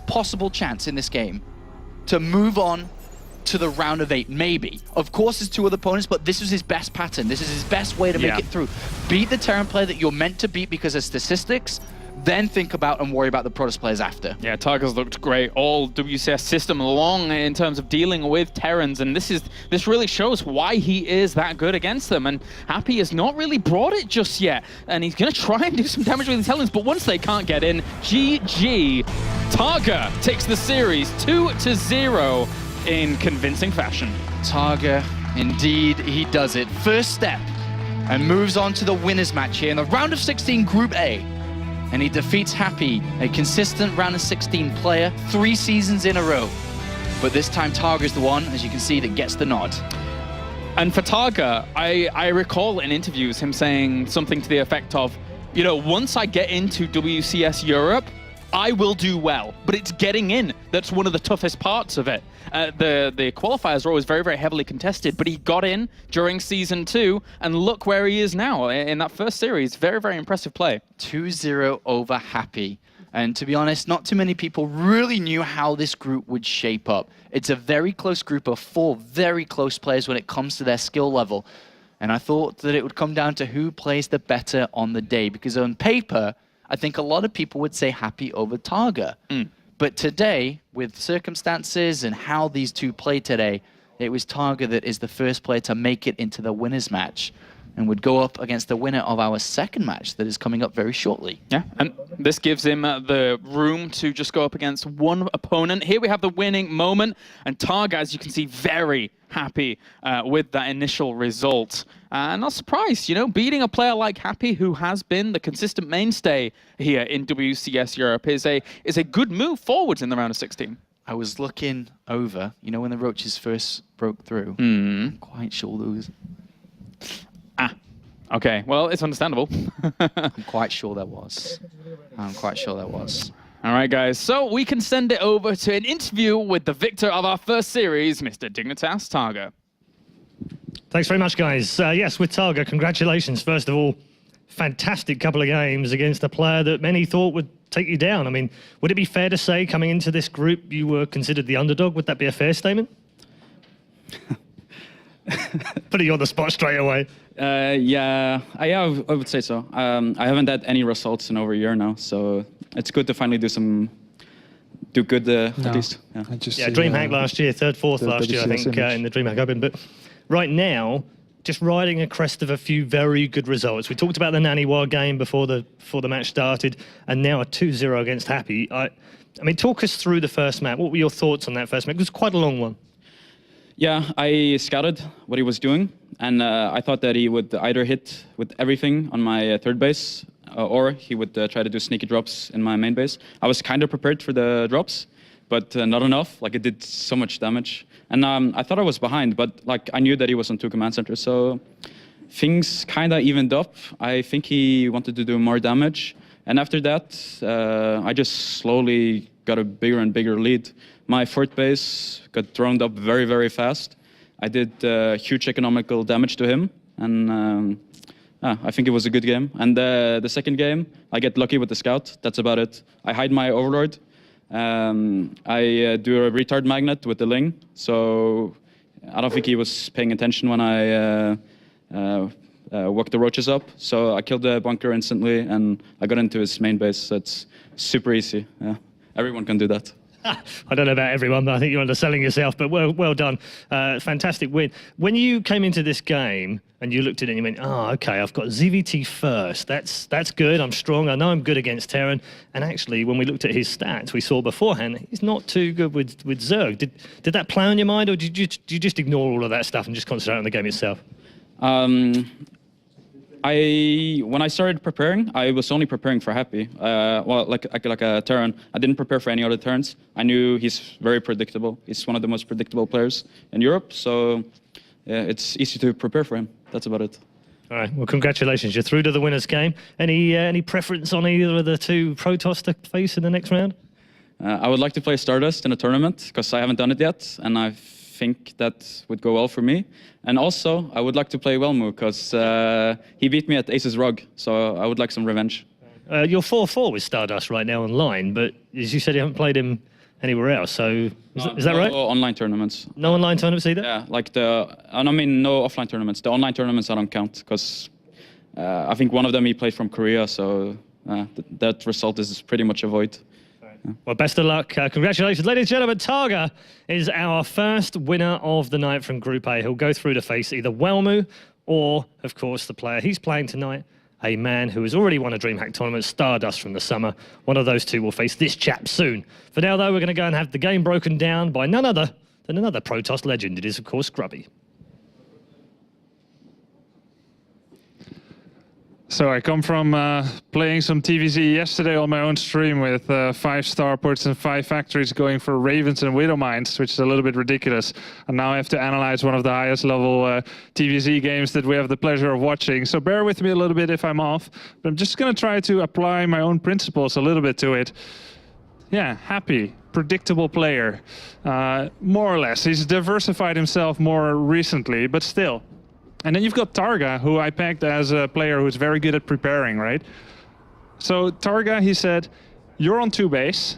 [SPEAKER 4] possible chance in this game to move on to the round of 8, maybe. Of course, there's 2 other opponents, but this was his best pattern. This is his best way to make it through. Beat the Terran player that you're meant to beat because of statistics, then think about and worry about the Protoss players after.
[SPEAKER 3] Yeah, TargA's looked great all WCS system along in terms of dealing with Terrans, and this really shows why he is that good against them. And Happy has not really brought it just yet, and he's going to try and do some damage with his Helens, but once they can't get in, GG. TargA takes the series 2-0 in convincing fashion.
[SPEAKER 4] TargA, indeed, he does it. First step, and moves on to the winners match here in the round of 16 Group A. And he defeats Happy, a consistent round of 16 player, 3 seasons in a row. But this time TargA is the one, as you can see, that gets the nod.
[SPEAKER 3] And for TargA, I recall in interviews him saying something to the effect of, you know, once I get into WCS Europe, I will do well, but it's getting in that's one of the toughest parts of it. The qualifiers are always very, very heavily contested, but he got in during Season 2, and look where he is now in that first series. Very, very impressive play.
[SPEAKER 4] 2-0 over Happy. And to be honest, not too many people really knew how this group would shape up. It's a very close group of 4 very close players when it comes to their skill level. And I thought that it would come down to who plays the better on the day, because on paper, I think a lot of people would say Happy over TargA. But today, with circumstances and how these two played today, it was TargA that is the first player to make it into the winners match and would go up against the winner of our second match that is coming up very shortly.
[SPEAKER 3] Yeah, and this gives him the room to just go up against one opponent. Here we have the winning moment, and TargA, as you can see, very happy with that initial result. Not surprised, you know, beating a player like Happy, who has been the consistent mainstay here in WCS Europe, is a good move forwards in the round of 16.
[SPEAKER 4] I was looking over, you know, when the Roaches first broke through. I'm quite sure there was...
[SPEAKER 3] Okay, well, it's understandable.
[SPEAKER 4] I'm quite sure there was. I'm quite sure there was.
[SPEAKER 3] All right, guys, so we can send it over to an interview with the victor of our first series, Mr. Dignitas TargA.
[SPEAKER 1] Thanks very much, guys. Yes, with TargA, congratulations. First of all, fantastic couple of games against a player that many thought would take you down. I mean, would it be fair to say coming into this group you were considered the underdog? Would that be a fair statement? Putting you on the spot straight away.
[SPEAKER 5] Yeah, I would say so. I haven't had any results in over a year now, so it's good to finally do good at least. Yeah,
[SPEAKER 1] DreamHack last year, 3rd, 4th last year, I think, in the DreamHack Open. But right now, just riding a crest of a few very good results. We talked about the Naniwa game before the match started, and now a 2-0 against Happy. I mean, talk us through the first map. What were your thoughts on that first map? It was quite a long one.
[SPEAKER 5] Yeah, I scouted what he was doing, and I thought that he would either hit with everything on my third base, or he would try to do sneaky drops in my main base. I was kind of prepared for the drops, but not enough. Like, it did so much damage. And I thought I was behind, but like I knew that he was on 2 command centers, so things kind of evened up. I think he wanted to do more damage. And after that, I just slowly got a bigger and bigger lead. My 4th base got droned up very, very fast. I did huge economical damage to him, and I think it was a good game. And the second game, I get lucky with the scout. That's about it. I hide my overlord. I do a retard magnet with the Ling, so I don't think he was paying attention when I woke the roaches up. So I killed the bunker instantly, and I got into his main base. So it's super easy. Yeah. Everyone can do that.
[SPEAKER 1] I don't know about everyone, but I think you're underselling yourself, but well done. Fantastic win. When you came into this game and you looked at it and you went, oh, okay, I've got ZVT first. That's good. I'm strong. I know I'm good against Terran. And actually, when we looked at his stats, we saw beforehand, he's not too good with Zerg. Did that play on your mind, or did you just ignore all of that stuff and just concentrate on the game itself?
[SPEAKER 5] When I started preparing, I was only preparing for Happy. Well, like a Terran. I didn't prepare for any other Terrans. I knew he's very predictable. He's one of the most predictable players in Europe, so it's easy to prepare for him. That's about it.
[SPEAKER 1] All right, well, congratulations. You're through to the winners' game. Any preference on either of the two Protoss to face in the next round?
[SPEAKER 5] I would like to play Stardust in a tournament, because I haven't done it yet, and I think that would go well for me. And also, I would like to play Welmu, because he beat me at Aces Rug, so I would like some revenge.
[SPEAKER 1] You're 4-4 with Stardust right now online, but as you said, you haven't played him anywhere else, so is that right?
[SPEAKER 5] No online tournaments.
[SPEAKER 1] No online tournaments either?
[SPEAKER 5] Yeah, like no offline tournaments. The online tournaments I don't count, because I think one of them he played from Korea, so that result is pretty much a void.
[SPEAKER 1] Well, best of luck. Congratulations. Ladies and gentlemen, TargA is our first winner of the night from Group A. He'll go through to face either Welmu or, of course, the player he's playing tonight, a man who has already won a DreamHack tournament, Stardust, from the summer. One of those two will face this chap soon. For now, though, we're going to go and have the game broken down by none other than another Protoss legend. It is, of course, Grubby.
[SPEAKER 2] So I come from playing some TVZ yesterday on my own stream with 5 starports and 5 factories going for Ravens and Widow Mines, which is a little bit ridiculous. And now I have to analyze one of the highest level TVZ games that we have the pleasure of watching. So bear with me a little bit if I'm off, but I'm just going to try to apply my own principles a little bit to it. Yeah, Happy, predictable player, more or less. He's diversified himself more recently, but still. And then you've got TargA, who I pegged as a player who's very good at preparing, right? So TargA, he said, you're on 2 base.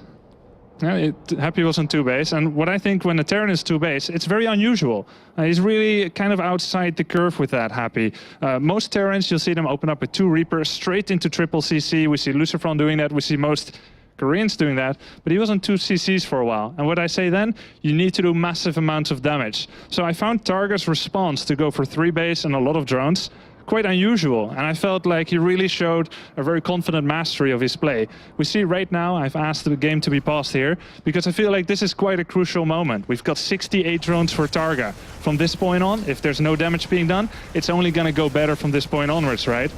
[SPEAKER 2] Happy was on 2 base. And what I think when a Terran is 2 base, it's very unusual. He's really kind of outside the curve with that, Happy. Most Terrans, you'll see them open up with 2 Reapers straight into triple CC. We see Lucifron doing that. We see most Koreans doing that, but he was on 2 CCs for a while. And what I say then, you need to do massive amounts of damage. So I found TargA's response to go for 3 base and a lot of drones quite unusual, and I felt like he really showed a very confident mastery of his play. We see right now, I've asked the game to be paused here, because I feel like this is quite a crucial moment. We've got 68 drones for TargA. From this point on, if there's no damage being done, it's only gonna go better from this point onwards, right?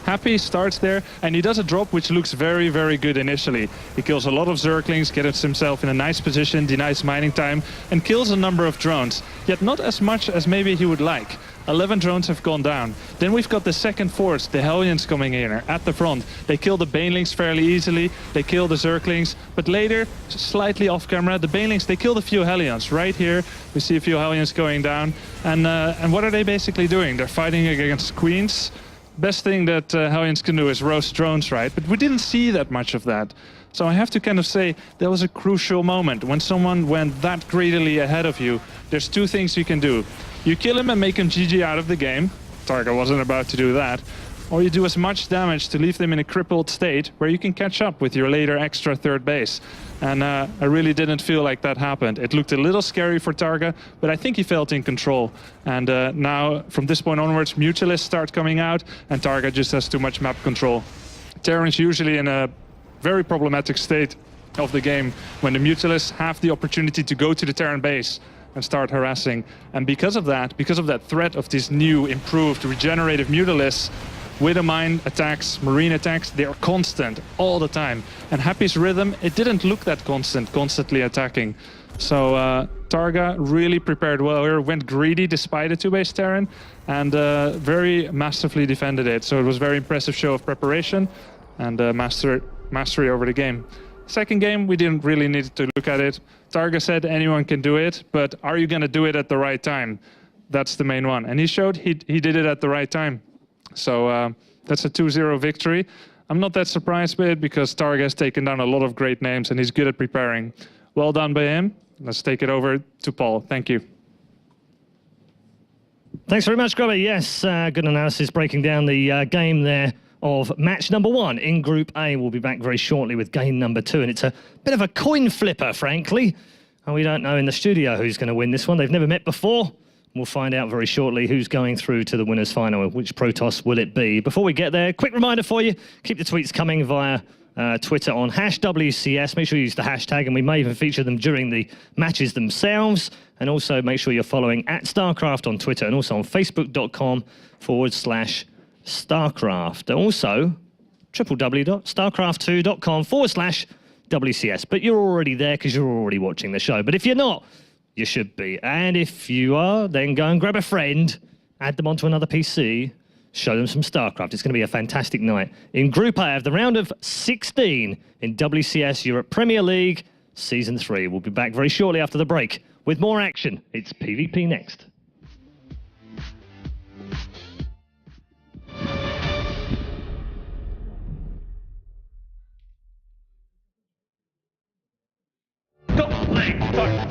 [SPEAKER 2] Happy starts there, and he does a drop which looks very, very good initially. He kills a lot of Zerglings, gets himself in a nice position, denies mining time, and kills a number of drones, yet not as much as maybe he would like. 11 drones have gone down. Then we've got the second force, the Hellions coming in at the front. They kill the Banelings fairly easily, they kill the Zerglings, but later, slightly off camera, the Banelings, they killed a few Hellions. Right here, we see a few Hellions going down, and what are they basically doing? They're fighting against Queens. Best thing that Hellions can do is roast drones, right? But we didn't see that much of that. So I have to kind of say that was a crucial moment. When someone went that greedily ahead of you, there's 2 things you can do. You kill him and make him GG out of the game. TargA wasn't about to do that. Or you do as much damage to leave them in a crippled state where you can catch up with your later extra 3rd base. And I really didn't feel like that happened. It looked a little scary for TargA, but I think he felt in control. And now, from this point onwards, Mutualists start coming out, and TargA just has too much map control. Terran's usually in a very problematic state of the game when the Mutualists have the opportunity to go to the Terran base and start harassing. And because of that threat of these new, improved, regenerative Mutualists, Widowmine attacks, Marine attacks, they are constant all the time. And Happy's rhythm, it didn't look that constant, constantly attacking. So TargA really prepared well here, went greedy despite a 2-base Terran, and very massively defended it. So it was a very impressive show of preparation and mastery over the game. Second game, we didn't really need to look at it. TargA said anyone can do it, but are you gonna do it at the right time? That's the main one. And he showed he did it at the right time. So that's a 2-0 victory. I'm not that surprised by it because TargA has taken down a lot of great names and he's good at preparing. Well done by him. Let's take it over to Paul. Thank you.
[SPEAKER 1] Thanks very much, Grubby. Yes, good analysis breaking down the game there of match number 1 in Group A. We'll be back very shortly with game number 2, and it's a bit of a coin flipper, frankly. And we don't know in the studio who's going to win this one. They've never met before. We'll find out very shortly who's going through to the winners' final. Which Protoss will it be? Before we get there, quick reminder for you, keep the tweets coming via Twitter on #WCS. Make sure you use the hashtag, and we may even feature them during the matches themselves. And also make sure you're following @StarCraft on Twitter and also on Facebook.com/. StarCraft. Also, www.starcraft2.com/WCS. But you're already there because you're already watching the show. But if you're not, you should be. And if you are, then go and grab a friend, add them onto another PC, show them some StarCraft. It's going to be a fantastic night. In Group A of the round of 16 in WCS Europe Premier League Season 3. We'll be back very shortly after the break with more action. It's PvP next.
[SPEAKER 6] Stop playing, start